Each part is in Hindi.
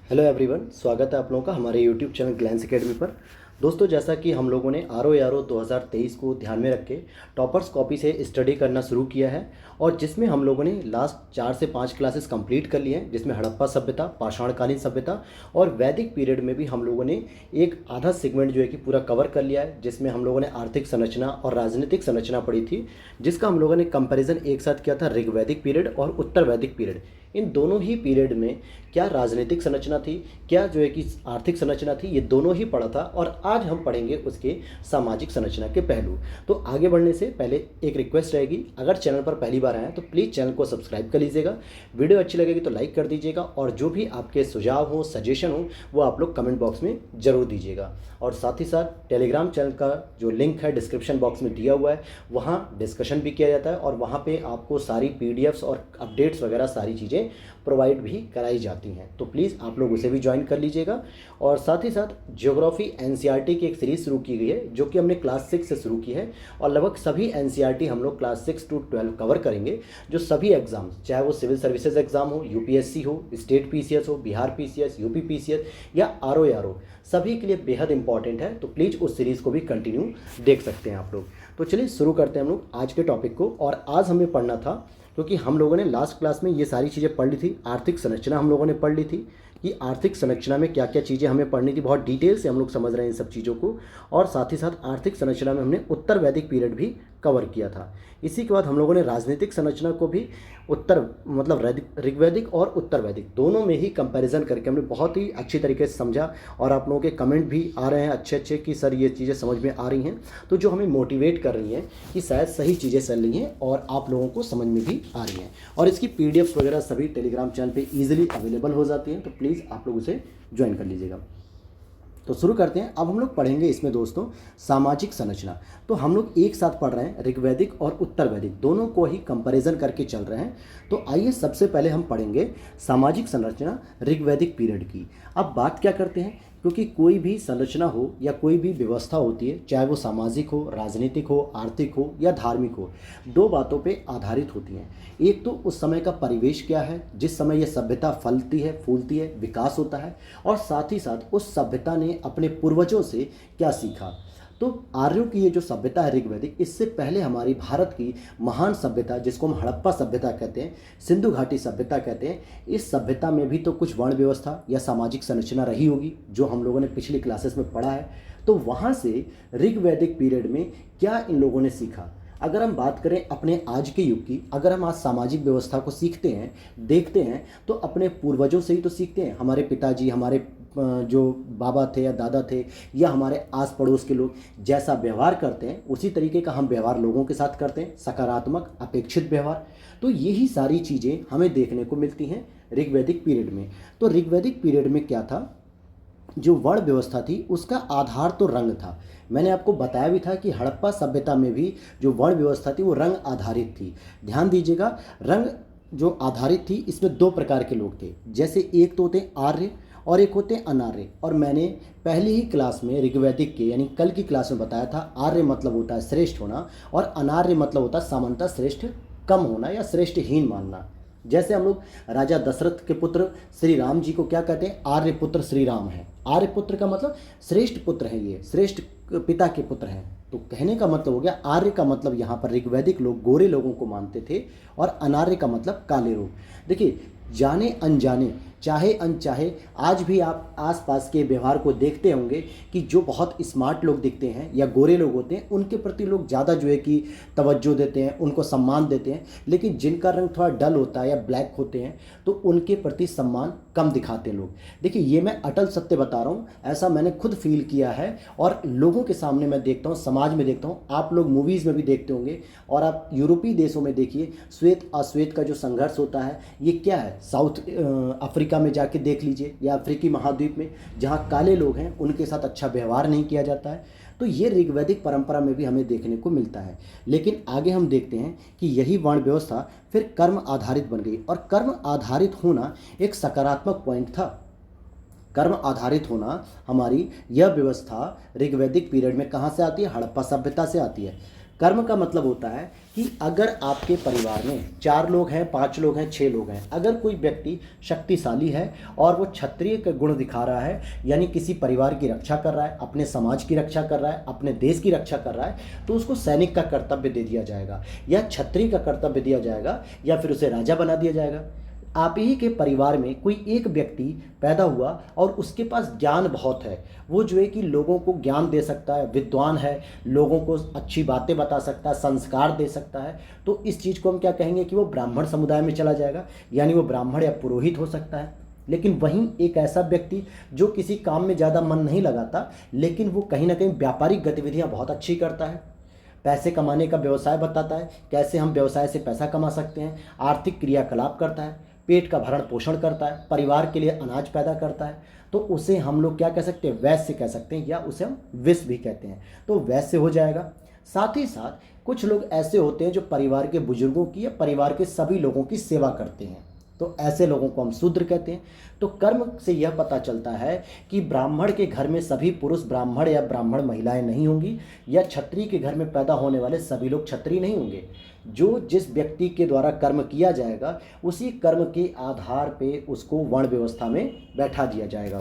हेलो एवरीवन, स्वागत है आप लोगों का हमारे यूट्यूब चैनल ग्लैंस एकेडमी पर। दोस्तों, जैसा कि हम लोगों ने आर 2023 को ध्यान में रख के टॉपर्स कॉपी से स्टडी करना शुरू किया है और जिसमें हम लोगों ने लास्ट 4 से 5 क्लासेस कंप्लीट कर लिए हैं, जिसमें हड़प्पा सभ्यता, पाषाणकालीन सभ्यता और वैदिक पीरियड में भी हम लोगों ने एक आधा सेगमेंट जो है कि पूरा कवर कर लिया है, जिसमें हम लोगों ने आर्थिक संरचना और राजनीतिक संरचना पढ़ी थी, जिसका हम लोगों ने कंपैरिजन एक साथ किया था ऋग्वैदिक पीरियड और उत्तर वैदिक पीरियड। इन दोनों ही पीरियड में क्या राजनीतिक संरचना थी, क्या जो है कि आर्थिक संरचना थी, ये दोनों ही पढ़ा था और आज हम पढ़ेंगे उसके सामाजिक संरचना के पहलू। तो आगे बढ़ने से पहले एक रिक्वेस्ट रहेगी, अगर चैनल पर पहली बार आए हैं तो प्लीज़ चैनल को सब्सक्राइब कर लीजिएगा, वीडियो अच्छी लगेगी तो लाइक कर दीजिएगा और जो भी आपके सुझाव हो, सजेशन हो, वो आप लोग कमेंट बॉक्स में ज़रूर दीजिएगा। और साथ ही साथ टेलीग्राम चैनल का जो लिंक है डिस्क्रिप्शन बॉक्स में दिया हुआ है, वहाँ डिस्कशन भी किया जाता है और वहाँ पे आपको सारी पीडीएफ्स और अपडेट्स वगैरह सारी चीज़ें प्रोवाइड भी कराई जाती हैं। तो प्लीज़ आप लोग उसे भी ज्वाइन कर लीजिएगा। और साथ ही साथ ज्योग्राफी एनसीईआरटी की एक सीरीज़ शुरू की गई है, जो कि हमने क्लास 6 से शुरू की है और लगभग सभी एनसीईआरटी हम लोग क्लास 6 to 12 कवर करेंगे। जो सभी एग्जाम्स, चाहे वो सिविल सर्विसेज एग्जाम हो, यूपीएससी हो, स्टेट पीसीएस हो, बिहार पीसीएस, यूपी पीसीएस या आरओ, सभी के लिए बेहद इंपॉर्टेंट है। तो प्लीज़ उस सीरीज़ को भी कंटिन्यू देख सकते हैं आप लोग। तो चलिए शुरू करते हैं हम लोग आज के टॉपिक को। और आज हमें पढ़ना था, क्योंकि हम लोगों ने लास्ट क्लास में ये सारी चीज़ें पढ़ ली थी। आर्थिक संरचना हम लोगों ने पढ़ ली थी कि आर्थिक संरचना में क्या क्या चीज़ें हमें पढ़नी थी, बहुत डिटेल से हम लोग समझ रहे हैं इन सब चीज़ों को। और साथ ही साथ आर्थिक संरचना में हमने उत्तर वैदिक पीरियड भी कवर किया था। इसी के बाद हम लोगों ने राजनीतिक संरचना को भी उत्तर मतलब ऋग्वैदिक और उत्तर वैदिक दोनों में ही कंपैरिजन करके हमने बहुत ही अच्छी तरीके से समझा। और आप लोगों के कमेंट भी आ रहे हैं अच्छे अच्छे कि सर ये चीज़ें समझ में आ रही हैं, तो जो हमें मोटिवेट कर रही हैं कि शायद सही चीज़ें चल रही हैं और आप लोगों को समझ में भी आ रही हैं। और इसकी पीडीएफ वगैरह सभी टेलीग्राम चैनल पे इजीली अवेलेबल हो जाती हैं, तो प्लीज़ आप लोग उसे ज्वाइन कर लीजिएगा। तो शुरू करते हैं। अब हम लोग पढ़ेंगे इसमें दोस्तों सामाजिक संरचना। तो हम लोग एक साथ पढ़ रहे हैं, ऋग्वैदिक और उत्तर वैदिक दोनों को ही कंपैरिजन करके चल रहे हैं। तो आइए सबसे पहले हम पढ़ेंगे सामाजिक संरचना ऋग्वैदिक पीरियड की। अब बात क्या करते हैं, क्योंकि कोई भी संरचना हो या कोई भी व्यवस्था होती है, चाहे वो सामाजिक हो, राजनीतिक हो, आर्थिक हो या धार्मिक हो, दो बातों पे आधारित होती हैं। एक तो उस समय का परिवेश क्या है, जिस समय यह सभ्यता फलती है, फूलती है, विकास होता है, और साथ ही साथ उस सभ्यता ने अपने पूर्वजों से क्या सीखा। तो आर्यों की ये जो सभ्यता है ऋग्वैदिक, इससे पहले हमारी भारत की महान सभ्यता, जिसको हम हड़प्पा सभ्यता कहते हैं, सिंधु घाटी सभ्यता कहते हैं, इस सभ्यता में भी तो कुछ वर्ण व्यवस्था या सामाजिक संरचना रही होगी, जो हम लोगों ने पिछली क्लासेस में पढ़ा है। तो वहाँ से ऋग्वैदिक पीरियड में क्या इन लोगों ने सीखा। अगर हम बात करें अपने आज के युग की, अगर हम आज सामाजिक व्यवस्था को सीखते हैं, देखते हैं, तो अपने पूर्वजों से ही तो सीखते हैं। हमारे पिताजी, हमारे जो बाबा थे या दादा थे या हमारे आस पड़ोस के लोग जैसा व्यवहार करते हैं, उसी तरीके का हम व्यवहार लोगों के साथ करते हैं, सकारात्मक अपेक्षित व्यवहार। तो यही सारी चीज़ें हमें देखने को मिलती हैं ऋग्वैदिक पीरियड में। तो ऋग्वैदिक पीरियड में क्या था, जो वर्ण व्यवस्था थी उसका आधार तो रंग था। मैंने आपको बताया भी था कि हड़प्पा सभ्यता में भी जो वर्ण व्यवस्था थी वो रंग आधारित थी। ध्यान दीजिएगा, रंग जो आधारित थी, इसमें दो प्रकार के लोग थे। जैसे एक तो होते आर्य और एक होते अनार्य। और मैंने पहली ही क्लास में ऋग्वैदिक के यानी कल की क्लास में बताया था, आर्य मतलब होता है श्रेष्ठ होना और अनार्य मतलब होता है सामान्यतः श्रेष्ठ कम होना या श्रेष्ठहीन मानना। जैसे हम लोग राजा दशरथ के पुत्र श्री राम जी को क्या कहते हैं, आर्य पुत्र श्री राम है। आर्य पुत्र का मतलब श्रेष्ठ पुत्र है, ये श्रेष्ठ पिता के पुत्र हैं। तो कहने का मतलब हो गया, आर्य का मतलब यहाँ पर ऋग्वैदिक लोग गोरे लोगों को मानते थे और अनार्य का मतलब काले लोग। देखिए, जाने अनजाने, चाहे अनचाहे, आज भी आप आसपास के व्यवहार को देखते होंगे कि जो बहुत स्मार्ट लोग दिखते हैं या गोरे लोग होते हैं, उनके प्रति लोग ज़्यादा जो है कि तवज्जो देते हैं, उनको सम्मान देते हैं। लेकिन जिनका रंग थोड़ा डल होता है या ब्लैक होते हैं, तो उनके प्रति सम्मान कम दिखाते हैं लोग। देखिए, ये मैं अटल सत्य बता रहा हूँ, ऐसा मैंने खुद फील किया है और लोगों के सामने मैं देखता हूँ, समाज में देखता हूँ, आप लोग मूवीज़ में भी देखते होंगे। और आप यूरोपीय देशों में देखिए, श्वेत अश्वेत का जो संघर्ष होता है, ये क्या है, साउथ अफ्रीका में जाके देख लीजिए या अफ्रीकी महाद्वीप में, जहाँ काले लोग हैं उनके साथ अच्छा व्यवहार नहीं किया जाता है। तो ये ऋग्वैदिक परंपरा में भी हमें देखने को मिलता है। लेकिन आगे हम देखते हैं कि यही वर्ण व्यवस्था फिर कर्म आधारित बन गई और कर्म आधारित होना एक सकारात्मक पॉइंट था। कर्म आधारित होना, हमारी यह व्यवस्था ऋग्वैदिक पीरियड में कहाँ से आती है, हड़प्पा सभ्यता से आती है। कर्म का मतलब होता है कि अगर आपके परिवार में 4 लोग हैं, 5 लोग हैं, 6 लोग हैं, अगर कोई व्यक्ति शक्तिशाली है और वो क्षत्रिय का गुण दिखा रहा है, यानी किसी परिवार की रक्षा कर रहा है, अपने समाज की रक्षा कर रहा है, अपने देश की रक्षा कर रहा है, तो उसको सैनिक का कर्तव्य दे दिया जाएगा या क्षत्रिय का कर्तव्य दिया जाएगा या फिर उसे राजा बना दिया जाएगा। आप ही के परिवार में कोई एक व्यक्ति पैदा हुआ और उसके पास ज्ञान बहुत है, वो जो है कि लोगों को ज्ञान दे सकता है, विद्वान है, लोगों को अच्छी बातें बता सकता है, संस्कार दे सकता है, तो इस चीज़ को हम क्या कहेंगे कि वो ब्राह्मण समुदाय में चला जाएगा, यानी वो ब्राह्मण या पुरोहित हो सकता है। लेकिन वहीं एक ऐसा व्यक्ति जो किसी काम में ज़्यादा मन नहीं लगाता, लेकिन वो कहीं ना कहीं व्यापारिक गतिविधियाँ बहुत अच्छी करता है, पैसे कमाने का व्यवसाय बताता है, कैसे हम व्यवसाय से पैसा कमा सकते हैं, आर्थिक क्रियाकलाप करता है, पेट का भरण पोषण करता है, परिवार के लिए अनाज पैदा करता है, तो उसे हम लोग क्या कह सकते हैं, वैश्य कह सकते हैं, या उसे हम विष भी कहते हैं, तो वैश्य हो जाएगा। साथ ही साथ कुछ लोग ऐसे होते हैं जो परिवार के बुजुर्गों की या परिवार के सभी लोगों की सेवा करते हैं, तो ऐसे लोगों को हम शूद्र कहते हैं। तो कर्म से यह पता चलता है कि ब्राह्मण के घर में सभी पुरुष ब्राह्मण या ब्राह्मण महिलाएं नहीं होंगी, या क्षत्रिय के घर में पैदा होने वाले सभी लोग क्षत्रिय नहीं होंगे। जो जिस व्यक्ति के द्वारा कर्म किया जाएगा उसी कर्म के आधार पे उसको वर्ण व्यवस्था में बैठा दिया जाएगा।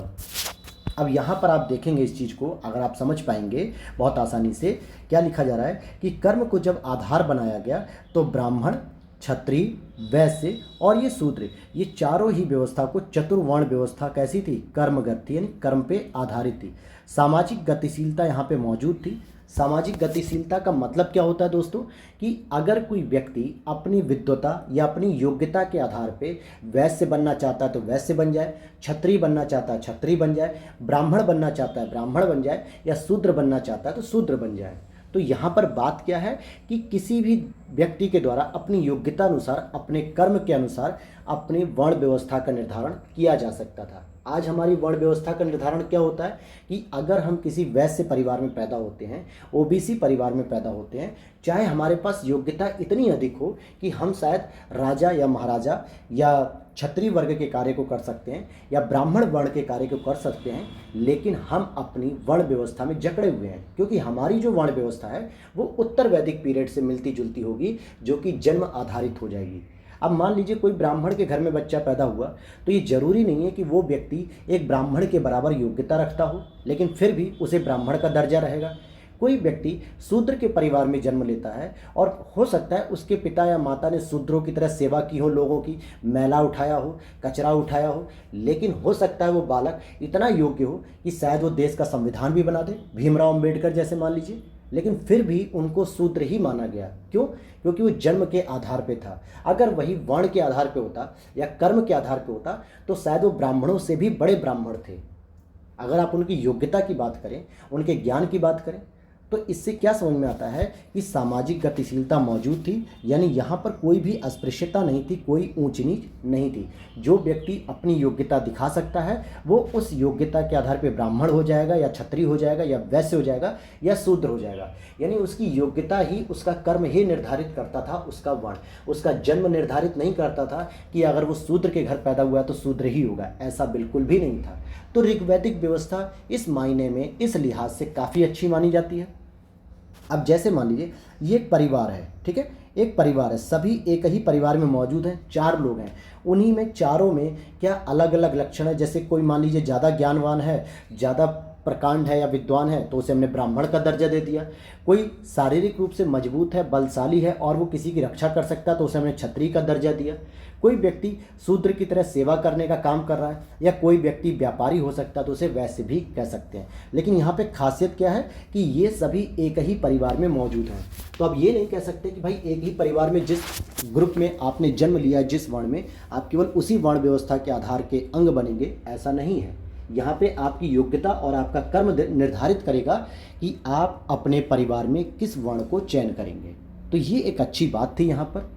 अब यहाँ पर आप देखेंगे इस चीज़ को, अगर आप समझ पाएंगे बहुत आसानी से, क्या लिखा जा रहा है कि कर्म को जब आधार बनाया गया तो ब्राह्मण, क्षत्रिय, वैश्य और ये शूद्र, ये चारों ही व्यवस्था को चतुर्वर्ण व्यवस्था कैसी थी, कर्मगत थी, यानी कर्म पे आधारित थी। सामाजिक गतिशीलता यहाँ पे मौजूद थी। सामाजिक गतिशीलता का मतलब क्या होता है दोस्तों, कि अगर कोई व्यक्ति अपनी विद्वता या अपनी योग्यता के आधार पे वैश्य बनना चाहता है तो वैश्य बन जाए, क्षत्रिय बनना चाहता है क्षत्रिय बन जाए, ब्राह्मण बनना चाहता है ब्राह्मण बन जाए, या शूद्र बनना चाहता है तो शूद्र बन जाए। तो यहाँ पर बात क्या है कि किसी भी व्यक्ति के द्वारा अपनी योग्यता अनुसार, अपने कर्म के अनुसार अपनी वर्ण व्यवस्था का निर्धारण किया जा सकता था। आज हमारी वर्ण व्यवस्था का निर्धारण क्या होता है कि अगर हम किसी वैश्य परिवार में पैदा होते हैं, ओबीसी परिवार में पैदा होते हैं, चाहे हमारे पास योग्यता इतनी अधिक हो कि हम शायद राजा या महाराजा या क्षत्रिय वर्ग के कार्य को कर सकते हैं या ब्राह्मण वर्ण के कार्य को कर सकते हैं, लेकिन हम अपनी वर्ण व्यवस्था में जकड़े हुए हैं, क्योंकि हमारी जो वर्ण व्यवस्था है वो उत्तर वैदिक पीरियड से मिलती जुलती होगी, जो कि जन्म आधारित हो जाएगी। अब मान लीजिए कोई ब्राह्मण के घर में बच्चा पैदा हुआ, तो ये जरूरी नहीं है कि वो व्यक्ति एक ब्राह्मण के बराबर योग्यता रखता हो, लेकिन फिर भी उसे ब्राह्मण का दर्जा रहेगा। कोई व्यक्ति शूद्र के परिवार में जन्म लेता है और हो सकता है उसके पिता या माता ने शूद्रों की तरह सेवा की हो, लोगों की मैला उठाया हो, कचरा उठाया हो, लेकिन हो सकता है वो बालक इतना योग्य हो कि शायद वो देश का संविधान भी बना दे, भीमराव अंबेडकर जैसे मान लीजिए, लेकिन फिर भी उनको शूद्र ही माना गया। क्यों? क्योंकि वो जन्म के आधार पे था। अगर वही वर्ण के आधार पे होता या कर्म के आधार पे होता तो शायद वो ब्राह्मणों से भी बड़े ब्राह्मण थे। अगर आप उनकी योग्यता की बात करें, उनके ज्ञान की बात करें, तो इससे क्या समझ में आता है कि सामाजिक गतिशीलता मौजूद थी, यानी यहाँ पर कोई भी अस्पृश्यता नहीं थी, कोई ऊंच नीच नहीं थी। जो व्यक्ति अपनी योग्यता दिखा सकता है वो उस योग्यता के आधार पर ब्राह्मण हो जाएगा या क्षत्रिय हो जाएगा या वैश्य हो जाएगा या शूद्र हो जाएगा, यानी उसकी योग्यता ही, उसका कर्म ही निर्धारित करता था उसका वर्ण। उसका जन्म निर्धारित नहीं करता था कि अगर वो शूद्र के घर पैदा हुआ तो शूद्र ही होगा, ऐसा बिल्कुल भी नहीं था। तो ऋग्वैदिक व्यवस्था इस मायने में, इस लिहाज से काफ़ी अच्छी मानी जाती है। अब जैसे मान लीजिए ये एक परिवार है, ठीक है, एक परिवार है, सभी एक ही परिवार में मौजूद हैं, 4 लोग हैं, उन्हीं में चारों में क्या अलग अलग लक्षण है। जैसे कोई मान लीजिए ज़्यादा ज्ञानवान है, ज़्यादा प्रकांड है या विद्वान है, तो उसे हमने ब्राह्मण का दर्जा दे दिया। कोई शारीरिक रूप से मजबूत है, बलशाली है और वो किसी की रक्षा कर सकता है, तो उसे हमने क्षत्रिय का दर्जा दिया। कोई व्यक्ति शूद्र की तरह सेवा करने का काम कर रहा है, या कोई व्यक्ति व्यापारी हो सकता है, तो उसे वैसे भी कह सकते हैं। लेकिन यहाँ पे खासियत क्या है कि ये सभी एक ही परिवार में मौजूद हैं। तो अब ये नहीं कह सकते कि भाई एक ही परिवार में जिस ग्रुप में आपने जन्म लिया, जिस वर्ण में, आप केवल उसी वर्ण व्यवस्था के आधार के अंग बनेंगे, ऐसा नहीं है। यहाँ पे आपकी योग्यता और आपका कर्म निर्धारित करेगा कि आप अपने परिवार में किस वर्ण को चयन करेंगे। तो ये एक अच्छी बात थी यहाँ पर।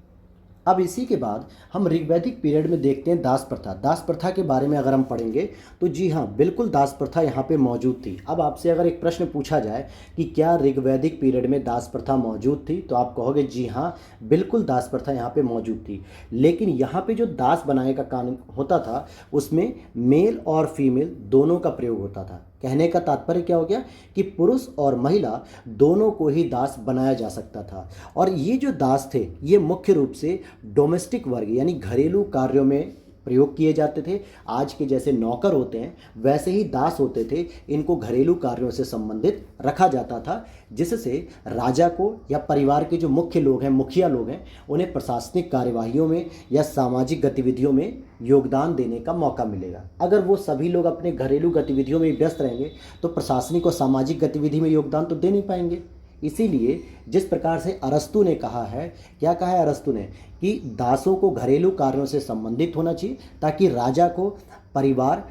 अब इसी के बाद हम ऋग्वैदिक पीरियड में देखते हैं दास प्रथा। दास प्रथा के बारे में अगर हम पढ़ेंगे तो जी हाँ, बिल्कुल दास प्रथा यहाँ पे मौजूद थी। अब आपसे अगर एक प्रश्न पूछा जाए कि क्या ऋग्वैदिक पीरियड में दास प्रथा मौजूद थी, तो आप कहोगे जी हाँ, बिल्कुल दास प्रथा यहाँ पे मौजूद थी। लेकिन यहाँ पे जो दास बनाने का काम होता था उसमें मेल और फीमेल दोनों का प्रयोग होता था। कहने का तात्पर्य क्या हो गया कि पुरुष और महिला दोनों को ही दास बनाया जा सकता था। और ये जो दास थे ये मुख्य रूप से डोमेस्टिक वर्ग यानी घरेलू कार्यों में प्रयोग किए जाते थे। आज के जैसे नौकर होते हैं वैसे ही दास होते थे, इनको घरेलू कार्यों से संबंधित रखा जाता था, जिससे राजा को या परिवार के जो मुख्य लोग हैं, मुखिया लोग हैं, उन्हें प्रशासनिक कार्यवाहियों में या सामाजिक गतिविधियों में योगदान देने का मौका मिलेगा। अगर वो सभी लोग अपने घरेलू गतिविधियों में व्यस्त रहेंगे तो प्रशासनिक और सामाजिक गतिविधि में योगदान तो दे नहीं पाएंगे। इसीलिए जिस प्रकार से अरस्तु ने कहा है, क्या कहा है अरस्तु ने, कि दासों को घरेलू कार्यों से संबंधित होना चाहिए ताकि राजा को, परिवार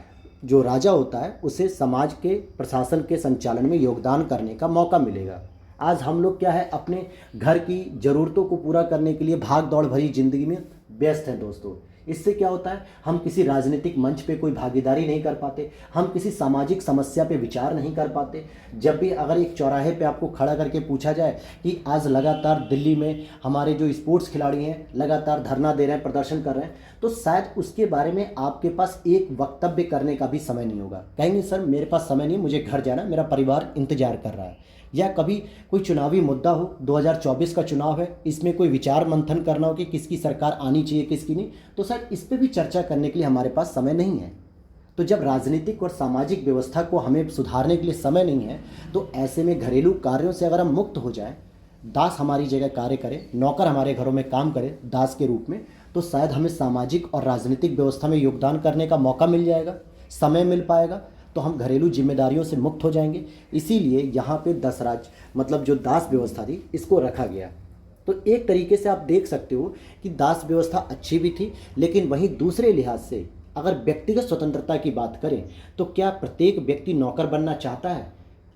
जो राजा होता है उसे समाज के प्रशासन के संचालन में योगदान करने का मौका मिलेगा। आज हम लोग क्या है, अपने घर की ज़रूरतों को पूरा करने के लिए भाग दौड़ भरी ज़िंदगी में व्यस्त हैं दोस्तों। इससे क्या होता है, हम किसी राजनीतिक मंच पे कोई भागीदारी नहीं कर पाते, हम किसी सामाजिक समस्या पे विचार नहीं कर पाते। जब भी अगर एक चौराहे पे आपको खड़ा करके पूछा जाए कि आज लगातार दिल्ली में हमारे जो स्पोर्ट्स खिलाड़ी हैं लगातार धरना दे रहे हैं, प्रदर्शन कर रहे हैं, तो शायद उसके बारे में आपके पास एक वक्तव्य करने का भी समय नहीं होगा। कहेंगे सर मेरे पास समय नहीं, मुझे घर जाना, मेरा परिवार इंतजार कर रहा है। या कभी कोई चुनावी मुद्दा हो, 2024 का चुनाव है, इसमें कोई विचार मंथन करना हो कि किसकी सरकार आनी चाहिए किसकी नहीं, तो शायद इस पर भी चर्चा करने के लिए हमारे पास समय नहीं है। तो जब राजनीतिक और सामाजिक व्यवस्था को हमें सुधारने के लिए समय नहीं है, तो ऐसे में घरेलू कार्यों से अगर हम मुक्त हो जाएं, दास हमारी जगह कार्य करे, नौकर हमारे घरों में काम करे दास के रूप में, तो शायद हमें सामाजिक और राजनीतिक व्यवस्था में योगदान करने का मौका मिल जाएगा, समय मिल पाएगा, तो हम घरेलू जिम्मेदारियों से मुक्त हो जाएंगे। इसीलिए यहाँ पे दसराज मतलब जो दास व्यवस्था थी इसको रखा गया। तो एक तरीके से आप देख सकते हो कि दास व्यवस्था अच्छी भी थी, लेकिन वहीं दूसरे लिहाज से अगर व्यक्तिगत स्वतंत्रता की बात करें तो क्या प्रत्येक व्यक्ति नौकर बनना चाहता है?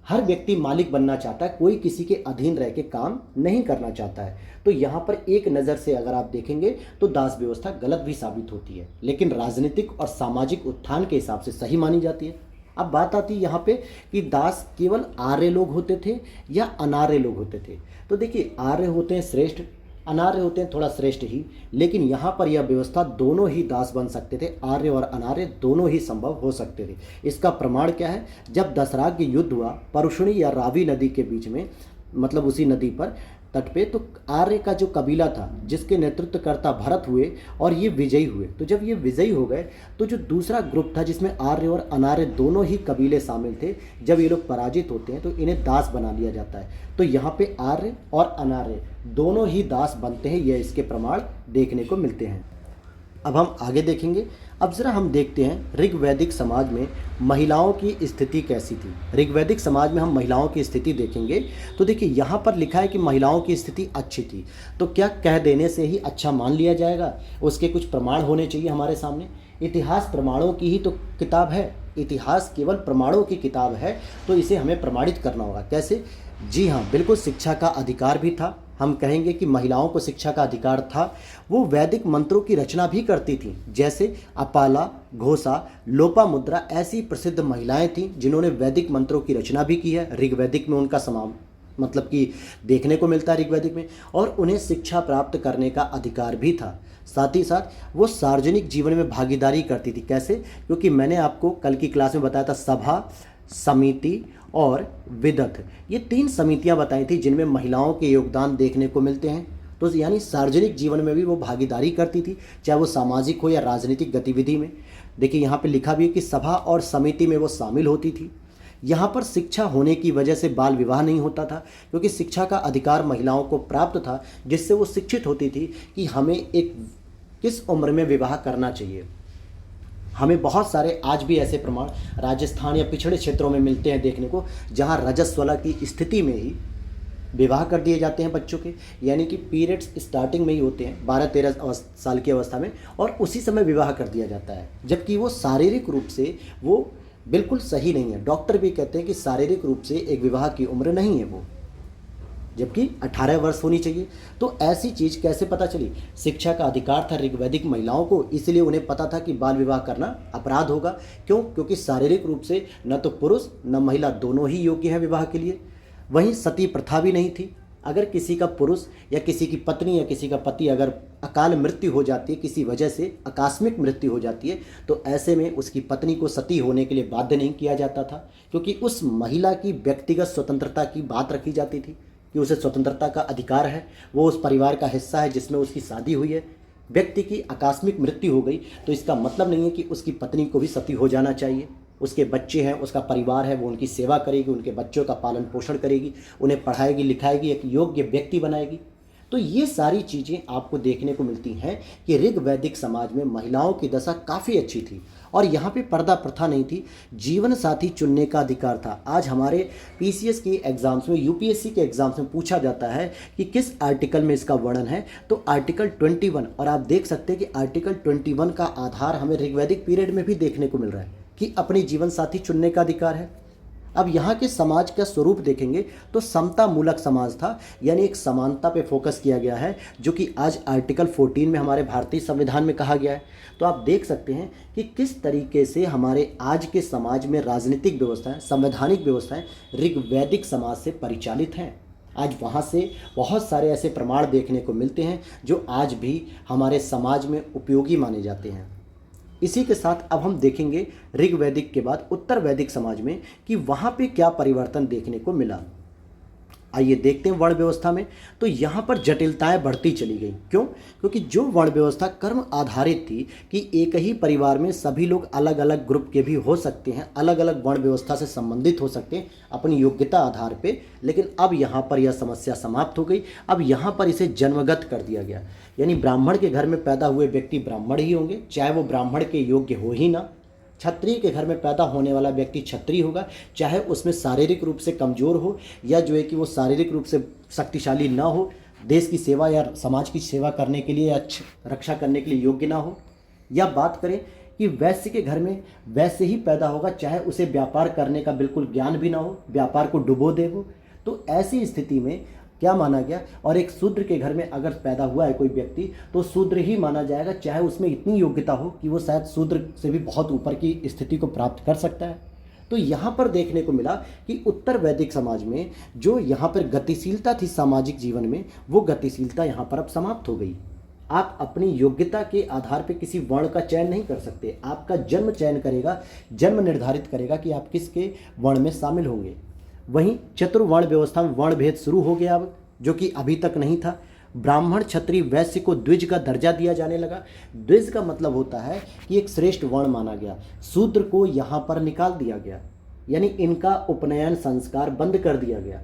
हर व्यक्ति मालिक बनना चाहता है, कोई किसी के अधीन रह के काम नहीं करना चाहता है। तो यहाँ पर एक नज़र से अगर आप देखेंगे तो दास व्यवस्था गलत भी साबित होती है, लेकिन राजनीतिक और सामाजिक उत्थान के हिसाब से सही मानी जाती है। अब बात आती है यहाँ पे कि दास केवल आर्य लोग होते थे या अनार्य लोग होते थे। तो देखिए, आर्य होते हैं श्रेष्ठ, अनार्य होते हैं थोड़ा श्रेष्ठ ही, लेकिन यहाँ पर यह व्यवस्था दोनों ही दास बन सकते थे, आर्य और अनार्य दोनों ही संभव हो सकते थे। इसका प्रमाण क्या है, जब दशराग्य युद्ध हुआ परुष्णी या रावी नदी के बीच में, मतलब उसी नदी पर तट पे, तो आर्य का जो कबीला था जिसके नेतृत्वकर्ता भरत हुए और ये विजयी हुए। तो जब ये विजयी हो गए तो जो दूसरा ग्रुप था जिसमें आर्य और अनार्य दोनों ही कबीले शामिल थे, जब ये लोग पराजित होते हैं तो इन्हें दास बना लिया जाता है। तो यहाँ पे आर्य और अनार्य दोनों ही दास बनते हैं, यह इसके प्रमाण देखने को मिलते हैं। अब हम आगे देखेंगे। अब ज़रा हम देखते हैं ऋग्वैदिक समाज में महिलाओं की स्थिति कैसी थी। ऋग्वैदिक समाज में हम महिलाओं की स्थिति देखेंगे तो देखिए यहाँ पर लिखा है कि महिलाओं की स्थिति अच्छी थी। तो क्या कह देने से ही अच्छा मान लिया जाएगा? उसके कुछ प्रमाण होने चाहिए हमारे सामने। इतिहास प्रमाणों की ही तो किताब है, इतिहास केवल प्रमाणों की किताब है, तो इसे हमें प्रमाणित करना होगा। कैसे? जी हाँ, बिल्कुल, शिक्षा का अधिकार भी था। हम कहेंगे कि महिलाओं को शिक्षा का अधिकार था। वो वैदिक मंत्रों की रचना भी करती थीं, जैसे अपाला, घोषा, लोपामुद्रा ऐसी प्रसिद्ध महिलाएं थीं जिन्होंने वैदिक मंत्रों की रचना भी की है। ऋग्वैदिक में उनका मतलब कि देखने को मिलता है ऋग्वैदिक में, और उन्हें शिक्षा प्राप्त करने का अधिकार भी था। साथ ही साथ वो सार्वजनिक जीवन में भागीदारी करती थी। कैसे? क्योंकि मैंने आपको कल की क्लास में बताया था, सभा, समिति और विदथ, ये 3 समितियां बताई थी जिनमें महिलाओं के योगदान देखने को मिलते हैं। तो यानी सार्वजनिक जीवन में भी वो भागीदारी करती थी, चाहे वो सामाजिक हो या राजनीतिक गतिविधि में। देखिए यहाँ पे लिखा भी है कि सभा और समिति में वो शामिल होती थी। यहाँ पर शिक्षा होने की वजह से बाल विवाह नहीं होता था, क्योंकि शिक्षा का अधिकार महिलाओं को प्राप्त था, जिससे वो शिक्षित होती थी कि हमें एक किस उम्र में विवाह करना चाहिए। हमें बहुत सारे आज भी ऐसे प्रमाण राजस्थान या पिछड़े क्षेत्रों में मिलते हैं देखने को, जहाँ रजस्वला की स्थिति में ही विवाह कर दिए जाते हैं बच्चों के, यानी कि पीरियड्स स्टार्टिंग में ही होते हैं 12-13 साल की अवस्था में, और उसी समय विवाह कर दिया जाता है, जबकि वो शारीरिक रूप से वो बिल्कुल सही नहीं है। डॉक्टर भी कहते हैं कि शारीरिक रूप से एक विवाह की उम्र नहीं है वो, जबकि 18 वर्ष होनी चाहिए। तो ऐसी चीज़ कैसे पता चली? शिक्षा का अधिकार था ऋग्वैदिक महिलाओं को, इसलिए उन्हें पता था कि बाल विवाह करना अपराध होगा। क्यों? क्योंकि शारीरिक रूप से न तो पुरुष न महिला दोनों ही योग्य हैं विवाह के लिए। वहीं सती प्रथा भी नहीं थी, अगर किसी का पुरुष या किसी की पत्नी या किसी का पति अगर अकाल मृत्यु हो जाती है, किसी वजह से आकस्मिक मृत्यु हो जाती है, तो ऐसे में उसकी पत्नी को सती होने के लिए बाध्य नहीं किया जाता था, क्योंकि उस महिला की व्यक्तिगत स्वतंत्रता की बात रखी जाती थी कि उसे स्वतंत्रता का अधिकार है, वो उस परिवार का हिस्सा है जिसमें उसकी शादी हुई है। व्यक्ति की आकस्मिक मृत्यु हो गई तो इसका मतलब नहीं है कि उसकी पत्नी को भी सती हो जाना चाहिए। उसके बच्चे हैं, उसका परिवार है, वो उनकी सेवा करेगी, उनके बच्चों का पालन पोषण करेगी, उन्हें पढ़ाएगी लिखाएगी, एक योग्य व्यक्ति बनाएगी। तो ये सारी चीज़ें आपको देखने को मिलती हैं कि ऋग वैदिक समाज में महिलाओं की दशा काफ़ी अच्छी थी और यहाँ पे पर्दा प्रथा नहीं थी, जीवन साथी चुनने का अधिकार था। आज हमारे पीसीएस के एग्ज़ाम्स में, यूपीएससी के एग्ज़ाम्स में पूछा जाता है कि किस आर्टिकल में इसका वर्णन है, तो आर्टिकल 21, और आप देख सकते हैं कि आर्टिकल 21 का आधार हमें ऋग्वैदिक पीरियड में भी देखने को मिल रहा है कि अपनी जीवन साथी चुनने का अधिकार है। अब यहाँ के समाज का स्वरूप देखेंगे तो समता मूलक समाज था, यानी एक समानता पे फोकस किया गया है, जो कि आज आर्टिकल 14 में हमारे भारतीय संविधान में कहा गया है। तो आप देख सकते हैं कि किस तरीके से हमारे आज के समाज में राजनीतिक व्यवस्थाएं, संवैधानिक व्यवस्थाएं ऋग्वैदिक समाज से परिचालित हैं। आज वहाँ से बहुत सारे ऐसे प्रमाण देखने को मिलते हैं जो आज भी हमारे समाज में उपयोगी माने जाते हैं। इसी के साथ अब हम देखेंगे ऋग्वैदिक के बाद उत्तर वैदिक समाज में कि वहाँ पे क्या परिवर्तन देखने को मिला। आइए देखते हैं वर्ण व्यवस्था में। तो यहाँ पर जटिलताएं बढ़ती चली गई। क्यों? क्योंकि जो वर्ण व्यवस्था कर्म आधारित थी कि एक ही परिवार में सभी लोग अलग अलग ग्रुप के भी हो सकते हैं, अलग अलग वर्ण व्यवस्था से संबंधित हो सकते हैं अपनी योग्यता आधार पे, लेकिन अब यहाँ पर यह समस्या समाप्त हो गई। अब यहाँ पर इसे जन्मगत कर दिया गया, यानी ब्राह्मण के घर में पैदा हुए व्यक्ति ब्राह्मण ही होंगे, चाहे वो ब्राह्मण के योग्य हो ही ना। क्षत्रिय के घर में पैदा होने वाला व्यक्ति क्षत्रिय होगा, चाहे उसमें शारीरिक रूप से कमज़ोर हो या जो है कि वो शारीरिक रूप से शक्तिशाली ना हो, देश की सेवा या समाज की सेवा करने के लिए या रक्षा करने के लिए योग्य ना हो। या बात करें कि वैश्य के घर में वैसे ही पैदा होगा, चाहे उसे व्यापार करने का बिल्कुल ज्ञान भी ना हो, व्यापार को डुबो दे वो। तो ऐसी स्थिति में क्या माना गया, और एक शूद्र के घर में अगर पैदा हुआ है कोई व्यक्ति तो शूद्र ही माना जाएगा, चाहे उसमें इतनी योग्यता हो कि वो शायद शूद्र से भी बहुत ऊपर की स्थिति को प्राप्त कर सकता है। तो यहाँ पर देखने को मिला कि उत्तर वैदिक समाज में जो यहाँ पर गतिशीलता थी सामाजिक जीवन में, वो गतिशीलता यहाँ पर अब समाप्त हो गई। आप अपनी योग्यता के आधार पर किसी वर्ण का चयन नहीं कर सकते, आपका जन्म चयन करेगा, जन्म निर्धारित करेगा कि आप किसके वर्ण में शामिल होंगे। वहीं चतुर्वर्ण व्यवस्था में वर्ण भेद शुरू हो गया अब, जो कि अभी तक नहीं था। ब्राह्मण क्षत्रिय वैश्य को द्विज का दर्जा दिया जाने लगा। द्विज का मतलब होता है कि एक श्रेष्ठ वर्ण माना गया। शूद्र को यहाँ पर निकाल दिया गया, यानी इनका उपनयन संस्कार बंद कर दिया गया।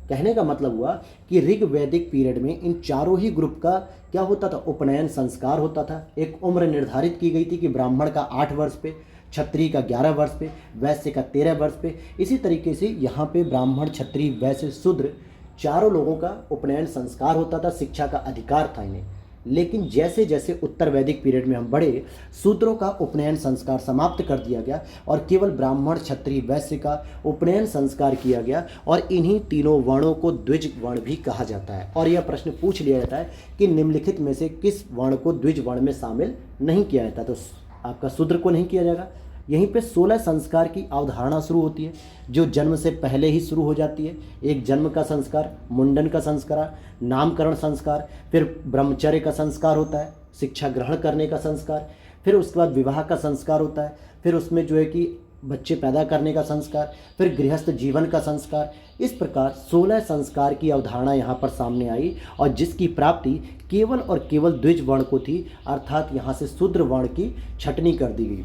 कहने का मतलब हुआ कि ऋग वैदिक पीरियड में इन चारों ही ग्रुप का क्या होता था, उपनयन संस्कार होता था। एक उम्र निर्धारित की गई थी कि ब्राह्मण का 8 वर्ष पे, क्षत्रिय का 11 वर्ष पे, वैश्य का 13 वर्ष पे। इसी तरीके से यहाँ पे ब्राह्मण, क्षत्रिय, वैश्य, शूद्र चारों लोगों का उपनयन संस्कार होता था, शिक्षा का अधिकार था इन्हें। लेकिन जैसे जैसे उत्तर वैदिक पीरियड में हम बढ़े, शूद्रों का उपनयन संस्कार समाप्त कर दिया गया और केवल ब्राह्मण, क्षत्रिय, वैश्य का उपनयन संस्कार किया गया, और इन्हीं तीनों वर्णों को द्विज वर्ण भी कहा जाता है। और यह प्रश्न पूछ लिया जाता है कि निम्नलिखित में से किस वर्ण को द्विज वर्ण में शामिल नहीं किया जाता, तो आपका शूद्र को नहीं किया जाएगा। यहीं पे 16 संस्कार की अवधारणा शुरू होती है, जो जन्म से पहले ही शुरू हो जाती है। एक जन्म का संस्कार, मुंडन का संस्कार, नामकरण संस्कार, फिर ब्रह्मचर्य का संस्कार होता है, शिक्षा ग्रहण करने का संस्कार, फिर उसके बाद विवाह का संस्कार होता है, फिर उसमें जो है कि बच्चे पैदा करने का संस्कार, फिर गृहस्थ जीवन का संस्कार। इस प्रकार 16 संस्कार की अवधारणा यहाँ पर सामने आई, और जिसकी प्राप्ति केवल और केवल द्विज वर्ण को थी, अर्थात यहाँ से शूद्र वर्ण की छटनी कर दी गई।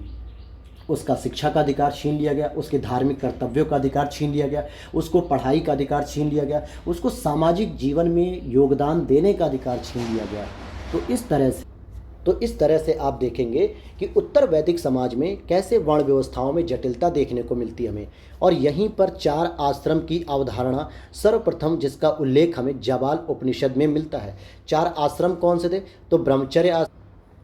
उसका शिक्षा का अधिकार छीन लिया गया, उसके धार्मिक कर्तव्यों का अधिकार छीन लिया गया, उसको पढ़ाई का अधिकार छीन लिया गया, उसको सामाजिक जीवन में योगदान देने का अधिकार छीन लिया गया। तो इस तरह से आप देखेंगे कि उत्तर वैदिक समाज में कैसे वर्ण व्यवस्थाओं में जटिलता देखने को मिलती है हमें। और यहीं पर 4 आश्रम की अवधारणा सर्वप्रथम जिसका उल्लेख हमें जाबाल उपनिषद में मिलता है। 4 आश्रम कौन से थे? तो ब्रह्मचर्य आश्रम,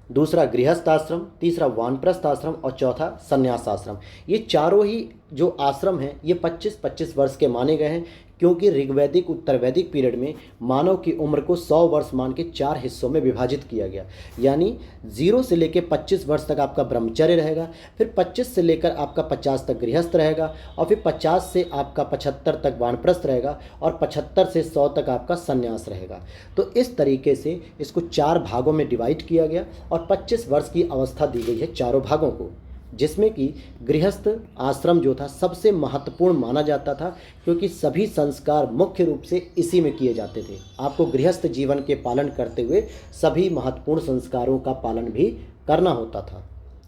दूसरा गृहस्थ आश्रम, तीसरा वानप्रस्थ आश्रम और चौथा संन्यास आश्रम। ये चारों ही जो आश्रम हैं ये 25-25 वर्ष के माने गए हैं, क्योंकि ऋग्वैदिक उत्तरवैदिक पीरियड में मानव की उम्र को 100 वर्ष मान के 4 हिस्सों में विभाजित किया गया। यानी 0 से लेकर 25 वर्ष तक आपका ब्रह्मचर्य रहेगा, फिर 25 से लेकर आपका 50 तक गृहस्थ रहेगा, और फिर 50 से आपका 75 तक वानप्रस्थ रहेगा, और 75 से 100 तक आपका संन्यास रहेगा। तो इस तरीके से इसको 4 भागों में डिवाइड किया गया और 25 वर्ष की अवस्था दी गई है चारों भागों को, जिसमें कि गृहस्थ आश्रम जो था सबसे महत्वपूर्ण माना जाता था, क्योंकि सभी संस्कार मुख्य रूप से इसी में किए जाते थे। आपको गृहस्थ जीवन के पालन करते हुए सभी महत्वपूर्ण संस्कारों का पालन भी करना होता था।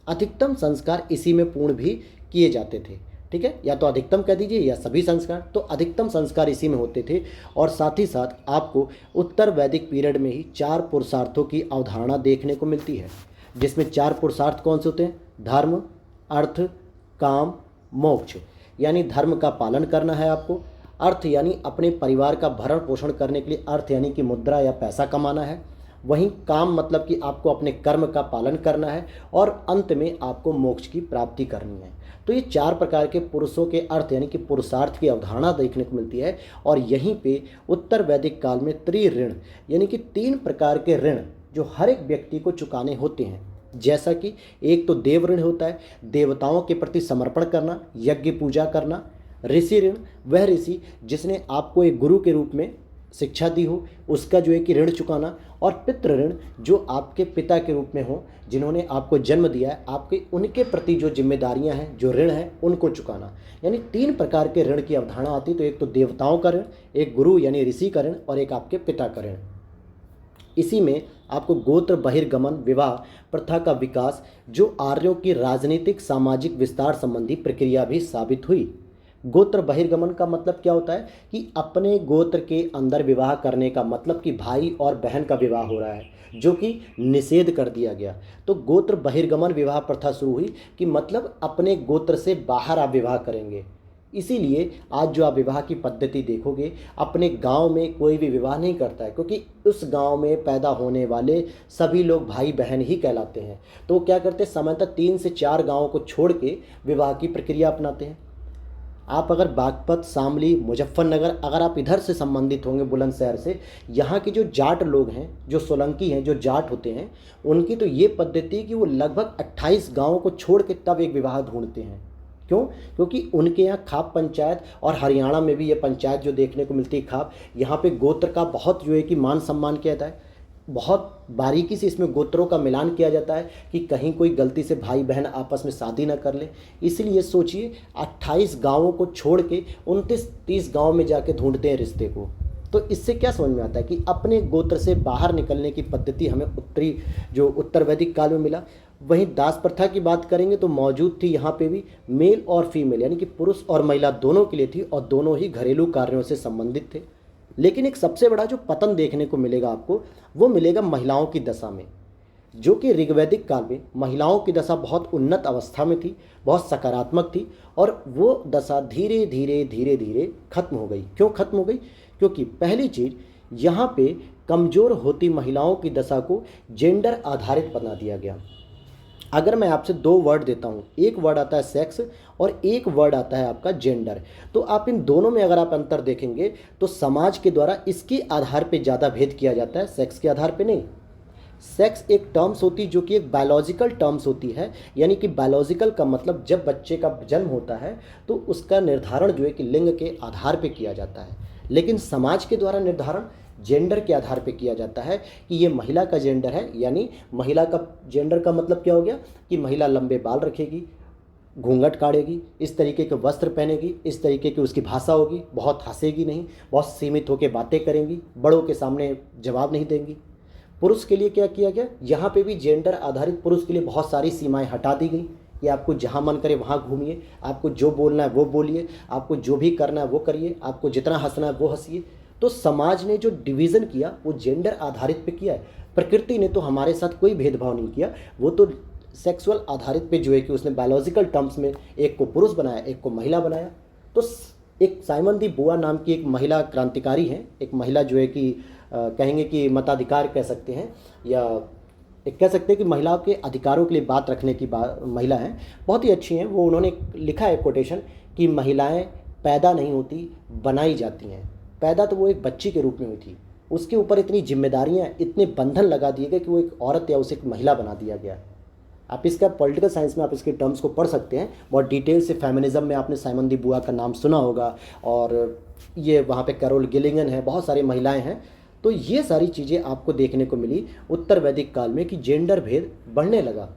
अधिकतम संस्कार इसी में पूर्ण भी किए जाते थे, ठीक है, या तो अधिकतम कह दीजिए या सभी संस्कार, तो अधिकतम संस्कार इसी में होते थे। और साथ ही साथ आपको उत्तर वैदिक पीरियड में ही 4 पुरुषार्थों की अवधारणा देखने को मिलती है, जिसमें 4 पुरुषार्थ कौन से होते हैं? धर्म, अर्थ, काम, मोक्ष। यानी धर्म का पालन करना है आपको, अर्थ यानी अपने परिवार का भरण पोषण करने के लिए अर्थ यानी कि मुद्रा या पैसा कमाना है, वहीं काम मतलब कि आपको अपने कर्म का पालन करना है, और अंत में आपको मोक्ष की प्राप्ति करनी है। तो ये 4 प्रकार के पुरुषों के अर्थ यानी कि पुरुषार्थ की अवधारणा देखने को मिलती है। और यहीं पे उत्तर वैदिक काल में त्रिऋण यानी कि 3 प्रकार के ऋण जो हर एक व्यक्ति को चुकाने होते हैं, जैसा कि एक तो देव ऋण होता है, देवताओं के प्रति समर्पण करना, यज्ञ पूजा करना। ऋषि ऋण, वह ऋषि जिसने आपको एक गुरु के रूप में शिक्षा दी हो, उसका जो है कि ऋण चुकाना। और पितृ ऋण, जो आपके पिता के रूप में हो, जिन्होंने आपको जन्म दिया है, आपके उनके प्रति जो जिम्मेदारियां हैं, जो ऋण है, उनको चुकाना। यानी 3 प्रकार के ऋण की अवधारणा आती है। तो एक तो देवताओं का ऋण, एक गुरु यानी ऋषि का ऋण, और एक आपके पिता का ऋण। इसी में आपको गोत्र बहिर्गमन विवाह प्रथा का विकास, जो आर्यों की राजनीतिक सामाजिक विस्तार संबंधी प्रक्रिया भी साबित हुई। गोत्र बहिर्गमन का मतलब क्या होता है कि अपने गोत्र के अंदर विवाह करने का मतलब कि भाई और बहन का विवाह हो रहा है, जो कि निषेध कर दिया गया। तो गोत्र बहिर्गमन विवाह प्रथा शुरू हुई कि मतलब अपने गोत्र से बाहर आप विवाह करेंगे। इसीलिए आज जो आप विवाह की पद्धति देखोगे, अपने गांव में कोई भी विवाह नहीं करता है, क्योंकि उस गांव में पैदा होने वाले सभी लोग भाई बहन ही कहलाते हैं। तो वो क्या करते हैं, सामान्यतः 3 से 4 गांवों को छोड़ के विवाह की प्रक्रिया अपनाते हैं। आप अगर बागपत, शामली, मुजफ्फरनगर, अगर आप इधर से संबंधित होंगे बुलंदशहर से, यहाँ के जो जाट लोग हैं, जो सोलंकी हैं, जो जाट होते हैं, उनकी तो ये पद्धति कि वो लगभग 28 गाँवों को छोड़ के तब एक विवाह ढूंढते हैं। क्यों? क्योंकि उनके यहाँ खाप पंचायत, और हरियाणा में भी ये पंचायत जो देखने को मिलती है खाप, यहाँ पे गोत्र का बहुत जो है कि मान सम्मान किया जाता है। बहुत बारीकी से इसमें गोत्रों का मिलान किया जाता है कि कहीं कोई गलती से भाई बहन आपस में शादी ना कर ले। इसलिए सोचिए 28 गांवों को छोड़ के 29-30 गांव में जाके ढूंढते हैं रिश्ते को। तो इससे क्या समझ में आता है कि अपने गोत्र से बाहर निकलने की पद्धति हमें उत्तर वैदिक काल में मिला। वहीं दास प्रथा की बात करेंगे तो मौजूद थी यहाँ पे भी, मेल और फीमेल यानी कि पुरुष और महिला दोनों के लिए थी, और दोनों ही घरेलू कार्यों से संबंधित थे। लेकिन एक सबसे बड़ा जो पतन देखने को मिलेगा आपको, वो मिलेगा महिलाओं की दशा में, जो कि ऋग्वैदिक काल में महिलाओं की दशा बहुत उन्नत अवस्था में थी, बहुत सकारात्मक थी, और वो दशा धीरे धीरे धीरे धीरे खत्म हो गई। क्यों खत्म हो गई? क्योंकि पहली चीज़, यहाँ पे कमज़ोर होती महिलाओं की दशा को जेंडर आधारित बना दिया गया। अगर मैं आपसे 2 वर्ड देता हूँ, एक वर्ड आता है सेक्स और एक वर्ड आता है आपका जेंडर, तो आप इन दोनों में अगर आप अंतर देखेंगे तो समाज के द्वारा इसके आधार पे ज़्यादा भेद किया जाता है, सेक्स के आधार पे नहीं। सेक्स एक टर्म्स होती है जो कि एक बायोलॉजिकल टर्म्स होती है, यानी कि बायोलॉजिकल का मतलब जब बच्चे का जन्म होता है तो उसका निर्धारण जो है कि लिंग के आधार पे किया जाता है। लेकिन समाज के द्वारा निर्धारण जेंडर के आधार पे किया जाता है कि ये महिला का जेंडर है, यानी महिला का जेंडर का मतलब क्या हो गया कि महिला लंबे बाल रखेगी, घूंघट काढ़ेगी, इस तरीके के वस्त्र पहनेगी, इस तरीके की उसकी भाषा होगी, बहुत हंसेगी नहीं, बहुत सीमित होकर बातें करेंगी, बड़ों के सामने जवाब नहीं देंगी। पुरुष के लिए क्या किया गया, यहाँ पे भी जेंडर आधारित पुरुष के लिए बहुत सारी सीमाएं हटा दी गई कि आपको जहाँ मन करे वहाँ घूमिए, आपको जो बोलना है वो बोलिए, आपको जो भी करना है वो करिए, आपको जितना हंसना है वो हंसिए। तो समाज ने जो डिवीज़न किया वो जेंडर आधारित पे किया है। प्रकृति ने तो हमारे साथ कोई भेदभाव नहीं किया, वो तो सेक्सुअल आधारित पे जो है कि उसने बायोलॉजिकल टर्म्स में एक को पुरुष बनाया, एक को महिला बनाया। तो एक साइमन दी बुआ नाम की एक महिला क्रांतिकारी हैं, एक महिला जो है कि कहेंगे कि मताधिकार कह सकते हैं, या एक कह सकते हैं कि महिलाओं के अधिकारों के लिए बात रखने की महिला हैं, बहुत ही अच्छी हैं। वो उन्होंने लिखा है कोटेशन कि महिलाएं पैदा नहीं होती, बनाई जाती हैं। पैदा तो वो एक बच्ची के रूप में हुई थी, उसके ऊपर इतनी जिम्मेदारियां, इतने बंधन लगा दिए गए कि वो एक औरत या उसे एक महिला बना दिया गया। आप इसका पॉलिटिकल साइंस में आप इसके टर्म्स को पढ़ सकते हैं बहुत डिटेल से। फेमिनिज्म में आपने साइमन दी बुआ का नाम सुना होगा, और ये वहाँ पे कैरोल गिलिंगन है, बहुत सारी महिलाएं हैं। तो ये सारी चीज़ें आपको देखने को मिली उत्तर वैदिक काल में कि जेंडर भेद बढ़ने लगा।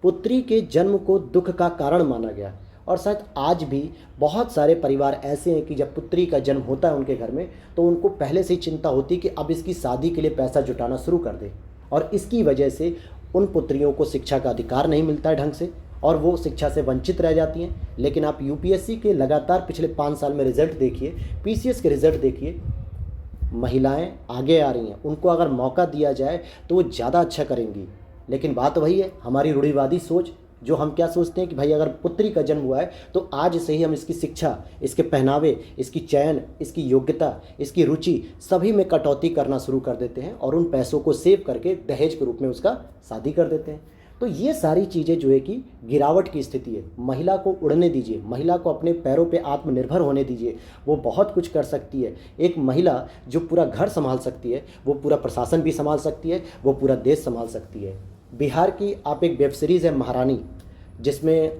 पुत्री के जन्म को दुख का कारण माना गया, और शायद आज भी बहुत सारे परिवार ऐसे हैं कि जब पुत्री का जन्म होता है उनके घर में, तो उनको पहले से ही चिंता होती है कि अब इसकी शादी के लिए पैसा जुटाना शुरू कर दे, और इसकी वजह से उन पुत्रियों को शिक्षा का अधिकार नहीं मिलता है ढंग से, और वो शिक्षा से वंचित रह जाती हैं। लेकिन आप यूपीएससी के लगातार पिछले 5 साल में रिजल्ट देखिए, पीसीएस के रिजल्ट देखिए, महिलाएं आगे आ रही हैं। उनको अगर मौका दिया जाए तो वो ज़्यादा अच्छा करेंगी। लेकिन बात वही है, हमारी रूढ़िवादी सोच, जो हम क्या सोचते हैं कि भाई अगर पुत्री का जन्म हुआ है तो आज से ही हम इसकी शिक्षा, इसके पहनावे, इसकी चयन, इसकी योग्यता, इसकी रुचि, सभी में कटौती करना शुरू कर देते हैं, और उन पैसों को सेव करके दहेज के रूप में उसका शादी कर देते हैं। तो ये सारी चीज़ें जो है कि गिरावट की स्थिति है। महिला को उड़ने दीजिए, महिला को अपने पैरों पे आत्मनिर्भर होने दीजिए, वो बहुत कुछ कर सकती है। एक महिला जो पूरा घर संभाल सकती है, वो पूरा प्रशासन भी संभाल सकती है, वो पूरा देश संभाल सकती है। बिहार की आप एक वेब सीरीज़ है महारानी, जिसमें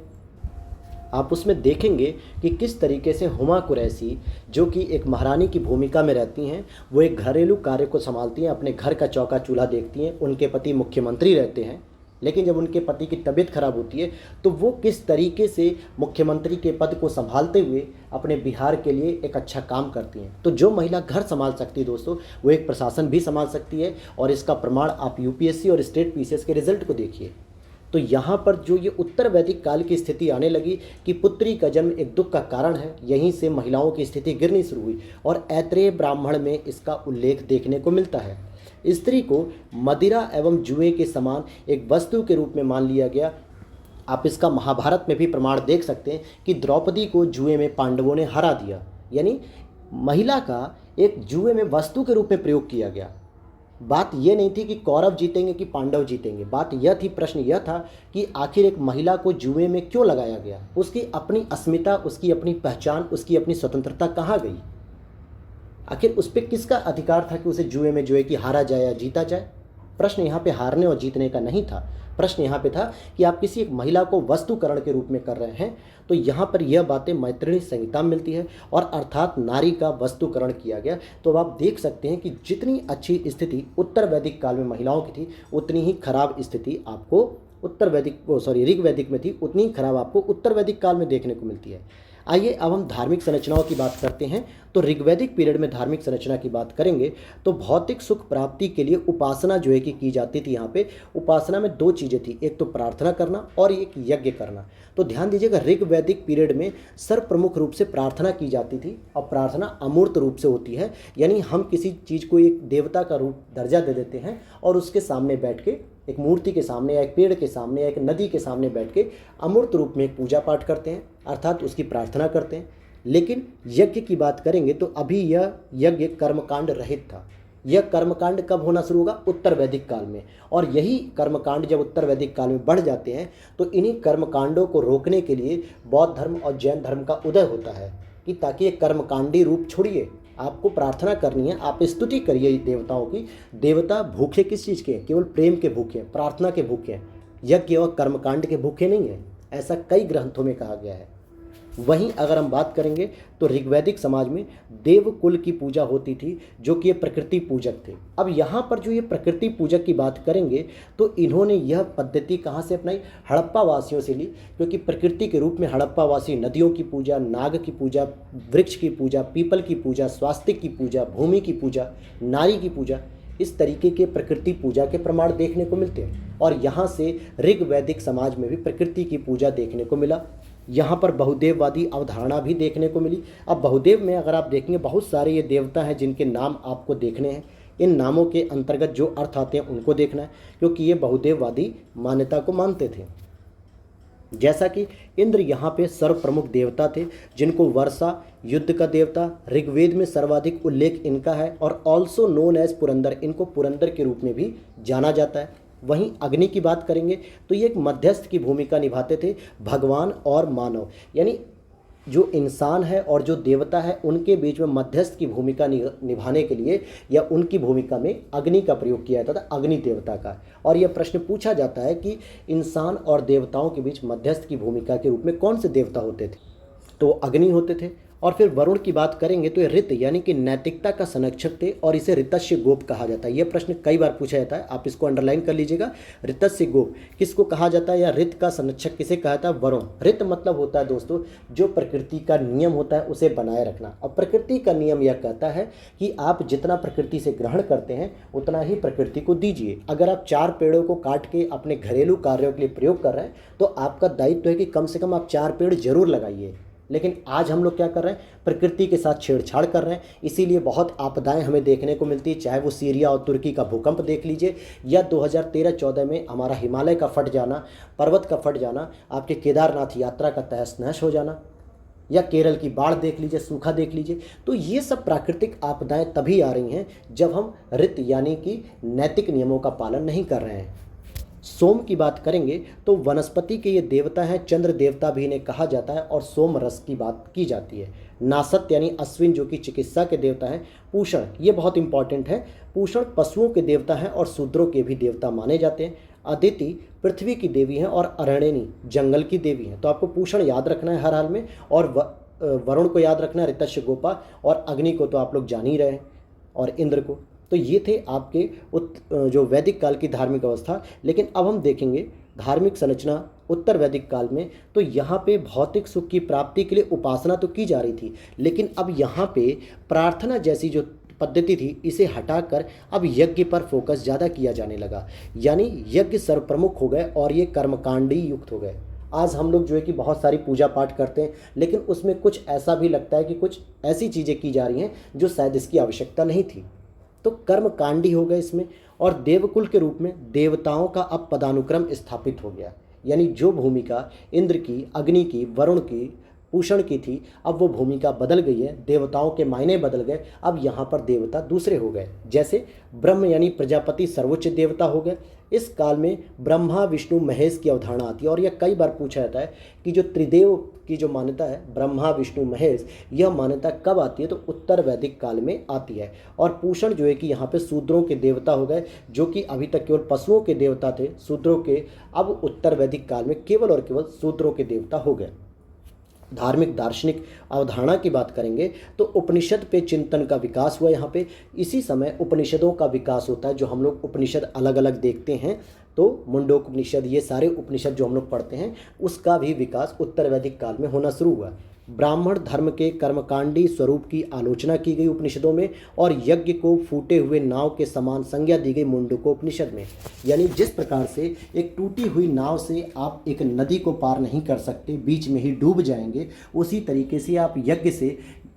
आप उसमें देखेंगे कि किस तरीके से हुमा कुरैशी, जो कि एक महारानी की भूमिका में रहती हैं, वो एक घरेलू कार्य को संभालती हैं, अपने घर का चौका चूल्हा देखती हैं। उनके पति मुख्यमंत्री रहते हैं, लेकिन जब उनके पति की तबीयत खराब होती है तो वो किस तरीके से मुख्यमंत्री के पद को संभालते हुए अपने बिहार के लिए एक अच्छा काम करती हैं। तो जो महिला घर संभाल सकती है दोस्तों, वो एक प्रशासन भी संभाल सकती है, और इसका प्रमाण आप यूपीएससी और स्टेट पीसीएस के रिजल्ट को देखिए। तो यहाँ पर जो ये उत्तर वैदिक काल की स्थिति आने लगी कि पुत्री का जन्म एक दुख का कारण है, यहीं से महिलाओं की स्थिति गिरनी शुरू हुई, और ऐत्रेय ब्राह्मण में इसका उल्लेख देखने को मिलता है। स्त्री को मदिरा एवं जुए के समान एक वस्तु के रूप में मान लिया गया। आप इसका महाभारत में भी प्रमाण देख सकते हैं कि द्रौपदी को जुए में पांडवों ने हरा दिया, यानी महिला का एक जुए में वस्तु के रूप में प्रयोग किया गया। बात यह नहीं थी कि कौरव जीतेंगे कि पांडव जीतेंगे, बात यह थी, प्रश्न यह था कि आखिर एक महिला को जुए में क्यों लगाया गया, उसकी अपनी अस्मिता, उसकी अपनी पहचान, उसकी अपनी स्वतंत्रता कहाँ गई? आखिर उस पर किसका अधिकार था कि उसे जुए में जो है कि हारा जाए या जीता जाए? प्रश्न यहाँ पे हारने और जीतने का नहीं था, प्रश्न यहाँ पे था कि आप किसी एक महिला को वस्तुकरण के रूप में कर रहे हैं। तो यहाँ पर यह बातें मैत्रेयी संहिता में मिलती है, और अर्थात नारी का वस्तुकरण किया गया। तो अब आप देख सकते हैं कि जितनी अच्छी स्थिति उत्तर वैदिक काल में महिलाओं की थी, उतनी ही खराब स्थिति आपको ऋग वैदिक में थी, उतनी ही खराब आपको उत्तर वैदिक काल में देखने को मिलती है। आइए अब हम धार्मिक संरचनाओं की बात करते हैं। तो ऋग्वैदिक पीरियड में धार्मिक संरचना की बात करेंगे तो भौतिक सुख प्राप्ति के लिए उपासना जो है कि की जाती थी। यहाँ पे उपासना में 2 चीज़ें थी, एक तो प्रार्थना करना और एक यज्ञ करना। तो ध्यान दीजिएगा, ऋग्वैदिक पीरियड में सर्वप्रमुख रूप से प्रार्थना की जाती थी, और प्रार्थना अमूर्त रूप से होती है, यानी हम किसी चीज़ को एक देवता का रूप दर्जा दे देते हैं और उसके सामने बैठ के, एक मूर्ति के सामने या एक पेड़ के सामने या एक नदी के सामने बैठ के अमूर्त रूप में एक पूजा पाठ करते हैं, अर्थात उसकी प्रार्थना करते हैं। लेकिन यज्ञ की बात करेंगे तो अभी यह यज्ञ कर्मकांड रहित था। यह कर्मकांड कब होना शुरू होगा? उत्तर वैदिक काल में। और यही कर्मकांड जब उत्तर वैदिक काल में बढ़ जाते हैं तो इन्हीं कर्मकांडों को रोकने के लिए बौद्ध धर्म और जैन धर्म का उदय होता है कि ताकि ये कर्मकांडी रूप छोड़िए, आपको प्रार्थना करनी है, आप स्तुति करिए देवताओं की। देवता भूखे किस चीज़ के हैं? केवल प्रेम के भूखे हैं, प्रार्थना के भूखे हैं, यज्ञ और कर्मकांड के भूखे नहीं हैं, ऐसा कई ग्रंथों में कहा गया है। वहीं अगर हम बात करेंगे तो ऋग्वैदिक समाज में देवकुल की पूजा होती थी, जो कि ये प्रकृति पूजक थे। अब यहाँ पर जो ये प्रकृति पूजक की बात करेंगे तो इन्होंने यह पद्धति कहाँ से अपनाई? हड़प्पा वासियों से ली, क्योंकि प्रकृति के रूप में हड़प्पा वासी नदियों की पूजा, नाग की पूजा, वृक्ष की पूजा, पीपल की पूजा, स्वास्तिक की पूजा, भूमि की पूजा, नारी की पूजा, इस तरीके के प्रकृति पूजा के प्रमाण देखने को मिलते हैं। और यहाँ से ऋग्वैदिक समाज में भी प्रकृति की पूजा देखने को मिला। यहाँ पर बहुदेववादी अवधारणा भी देखने को मिली। अब बहुदेव में अगर आप देखेंगे बहुत सारे ये देवता हैं जिनके नाम आपको देखने हैं, इन नामों के अंतर्गत जो अर्थ आते हैं उनको देखना है, क्योंकि ये बहुदेववादी मान्यता को मानते थे। जैसा कि इंद्र यहाँ पे सर्व प्रमुख देवता थे, जिनको वर्षा, युद्ध का देवता, ऋग्वेद में सर्वाधिक उल्लेख इनका है, और ऑल्सो नोन एज पुरंदर, इनको पुरंदर के रूप में भी जाना जाता है। वहीं अग्नि की बात करेंगे तो ये एक मध्यस्थ की भूमिका निभाते थे, भगवान और मानव, यानी जो इंसान है और जो देवता है उनके बीच में मध्यस्थ की भूमिका निभाने के लिए या उनकी भूमिका में अग्नि का प्रयोग किया जाता था, अग्नि देवता का। और यह प्रश्न पूछा जाता है कि इंसान और देवताओं के बीच मध्यस्थ की भूमिका के रूप में कौन से देवता होते थे, तो अग्नि होते थे। और फिर वरुण की बात करेंगे तो ये ऋत यानी कि नैतिकता का संरक्षक थे और इसे ऋतस्य गोप कहा जाता है। यह प्रश्न कई बार पूछा जाता है, आप इसको अंडरलाइन कर लीजिएगा। ऋतस्य गोप किसको कहा जाता है या ऋत का संरक्षक किसे कहा जाता है? वरुण। ऋत मतलब होता है दोस्तों जो प्रकृति का नियम होता है उसे बनाए रखना। और प्रकृति का नियम यह कहता है कि आप जितना प्रकृति से ग्रहण करते हैं उतना ही प्रकृति को दीजिए। अगर आप 4 पेड़ों को काट के अपने घरेलू कार्यों के लिए प्रयोग कर रहे हैं तो आपका दायित्व है कि कम से कम आप 4 पेड़ जरूर लगाइए। लेकिन आज हम लोग क्या कर रहे हैं? प्रकृति के साथ छेड़छाड़ कर रहे हैं, इसीलिए बहुत आपदाएं हमें देखने को मिलती है। चाहे वो सीरिया और तुर्की का भूकंप देख लीजिए या 2013-14 में हमारा हिमालय का फट जाना, पर्वत का फट जाना, आपके केदारनाथ यात्रा का तहस नहस हो जाना, या केरल की बाढ़ देख लीजिए, सूखा देख लीजिए। तो ये सब प्राकृतिक आपदाएं तभी आ रही हैं जब हम ऋत यानी कि नैतिक नियमों का पालन नहीं कर रहे हैं। सोम की बात करेंगे तो वनस्पति के ये देवता हैं, चंद्र देवता भी इन्हें कहा जाता है और सोम रस की बात की जाती है। नासत यानी अश्विन जो कि चिकित्सा के देवता हैं। पूषण ये बहुत इंपॉर्टेंट है, पूषण पशुओं के देवता हैं और शूद्रों के भी देवता माने जाते हैं। अदिति पृथ्वी की देवी हैं और अरण्यनी जंगल की देवी हैं। तो आपको पूषण याद रखना है हर हाल में, और वरुण को याद रखना है, ऋतस्य गोपा, और अग्नि को तो आप लोग जान ही रहे हैं, और इंद्र को। तो ये थे आपके जो वैदिक काल की धार्मिक अवस्था। लेकिन अब हम देखेंगे धार्मिक संरचना उत्तर वैदिक काल में। तो यहाँ पे भौतिक सुख की प्राप्ति के लिए उपासना तो की जा रही थी, लेकिन अब यहाँ पे प्रार्थना जैसी जो पद्धति थी इसे हटाकर अब यज्ञ पर फोकस ज़्यादा किया जाने लगा। यानी यज्ञ सर्वप्रमुख हो गए और ये कर्मकांडी युक्त हो गए। आज हम लोग जो है कि बहुत सारी पूजा पाठ करते हैं, लेकिन उसमें कुछ ऐसा भी लगता है कि कुछ ऐसी चीज़ें की जा रही हैं जो शायद इसकी आवश्यकता नहीं थी। तो कर्मकांडी हो गए इसमें। और देवकुल के रूप में देवताओं का अब पदानुक्रम स्थापित हो गया। यानी जो भूमिका इंद्र की, अग्नि की, वरुण की, पूषण की थी, अब वो भूमिका बदल गई है, देवताओं के मायने बदल गए। अब यहाँ पर देवता दूसरे हो गए। जैसे ब्रह्म यानी प्रजापति सर्वोच्च देवता हो गए। इस काल में ब्रह्मा विष्णु महेश की अवधारणा आती है। और यह कई बार पूछा जाता है कि जो त्रिदेव की जो मान्यता है ब्रह्मा विष्णु महेश, यह मान्यता कब आती है? तो उत्तर वैदिक काल में आती है। और पूषण जो है कि यहाँ पे शूद्रों के देवता हो गए, जो कि अभी तक केवल पशुओं के देवता थे शूद्रों के, अब उत्तर वैदिक काल में केवल और केवल शूद्रों के देवता हो गए। धार्मिक दार्शनिक अवधारणा की बात करेंगे तो उपनिषद पे चिंतन का विकास हुआ यहाँ पे। इसी समय उपनिषदों का विकास होता है। जो हम लोग उपनिषद अलग अलग देखते हैं, तो मुंडोपनिषद, ये सारे उपनिषद जो हम लोग पढ़ते हैं, उसका भी विकास उत्तर वैदिक काल में होना शुरू हुआ। ब्राह्मण धर्म के कर्मकांडी स्वरूप की आलोचना की गई उपनिषदों में, और यज्ञ को फूटे हुए नाव के समान संज्ञा दी गई मुंडकोपनिषद में। यानी जिस प्रकार से एक टूटी हुई नाव से आप एक नदी को पार नहीं कर सकते, बीच में ही डूब जाएंगे, उसी तरीके से आप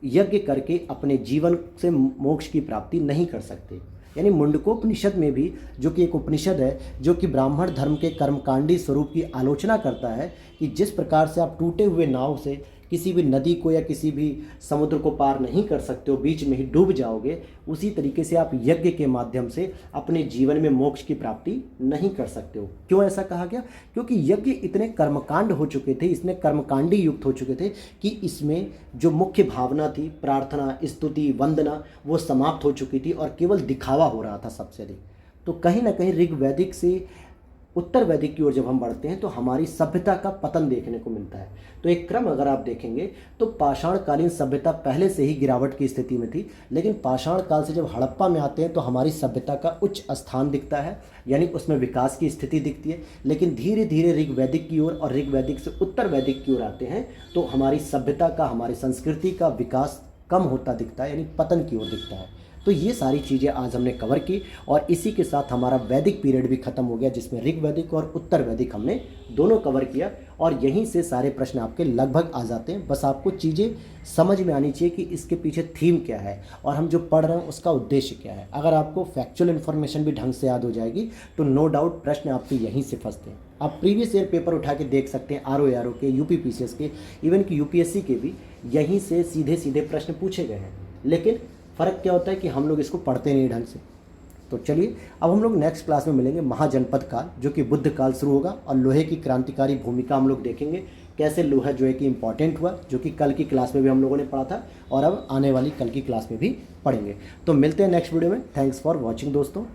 यज्ञ करके अपने जीवन से मोक्ष की प्राप्ति नहीं कर सकते। यानी मुंडकोपनिषद में भी, जो कि एक उपनिषद है जो कि ब्राह्मण धर्म के कर्मकांडी स्वरूप की आलोचना करता है, कि जिस प्रकार से आप टूटे हुए नाव से किसी भी नदी को या किसी भी समुद्र को पार नहीं कर सकते हो, बीच में ही डूब जाओगे, उसी तरीके से आप यज्ञ के माध्यम से अपने जीवन में मोक्ष की प्राप्ति नहीं कर सकते हो। क्यों ऐसा कहा गया? क्योंकि यज्ञ इतने कर्मकांड हो चुके थे, इसमें कर्मकांडी युक्त हो चुके थे कि इसमें जो मुख्य भावना थी, प्रार्थना, स्तुति, वंदना, वो समाप्त हो चुकी थी और केवल दिखावा हो रहा था सबसे अधिक। तो कहीं ना कहीं ऋग्वैदिक से उत्तर वैदिक की ओर जब हम बढ़ते हैं तो हमारी सभ्यता का पतन देखने को मिलता है। तो एक क्रम अगर आप देखेंगे तो पाषाणकालीन सभ्यता पहले से ही गिरावट की स्थिति में थी, लेकिन पाषाण काल से जब हड़प्पा में आते हैं तो हमारी सभ्यता का उच्च स्थान दिखता है, यानी उसमें विकास की स्थिति दिखती है। लेकिन धीरे धीरे ऋग्वैदिक की ओर और ऋग्वैदिक से उत्तर वैदिक की ओर आते हैं तो हमारी सभ्यता का, हमारी संस्कृति का विकास कम होता दिखता है, यानी पतन की ओर दिखता है। तो ये सारी चीज़ें आज हमने कवर की, और इसी के साथ हमारा वैदिक पीरियड भी खत्म हो गया, जिसमें ऋग्वैदिक और उत्तर वैदिक हमने दोनों कवर किया। और यहीं से सारे प्रश्न आपके लगभग आ जाते हैं। बस आपको चीज़ें समझ में आनी चाहिए कि इसके पीछे थीम क्या है और हम जो पढ़ रहे हैं उसका उद्देश्य क्या है। अगर आपको फैक्चुअल इन्फॉर्मेशन भी ढंग से याद हो जाएगी तो नो डाउट प्रश्न आपके यहीं से फंसते हैं। आप प्रीवियस ईयर पेपर उठा के देख सकते हैं, आरओ के, यूपीपीसीएस के, इवन कि यूपीएससी के भी यहीं से सीधे सीधे प्रश्न पूछे गए हैं। लेकिन फ़र्क क्या होता है कि हम लोग इसको पढ़ते नहीं ढंग से। तो चलिए अब हम लोग नेक्स्ट क्लास में मिलेंगे। महाजनपद काल, जो कि बुद्ध काल शुरू होगा, और लोहे की क्रांतिकारी भूमिका हम लोग देखेंगे कैसे लोहा जो है कि इम्पॉर्टेंट हुआ, जो कि कल की क्लास में भी हम लोगों ने पढ़ा था और अब आने वाली कल की क्लास में भी पढ़ेंगे। तो मिलते हैं नेक्स्ट वीडियो में। थैंक्स फॉर वॉचिंग दोस्तों।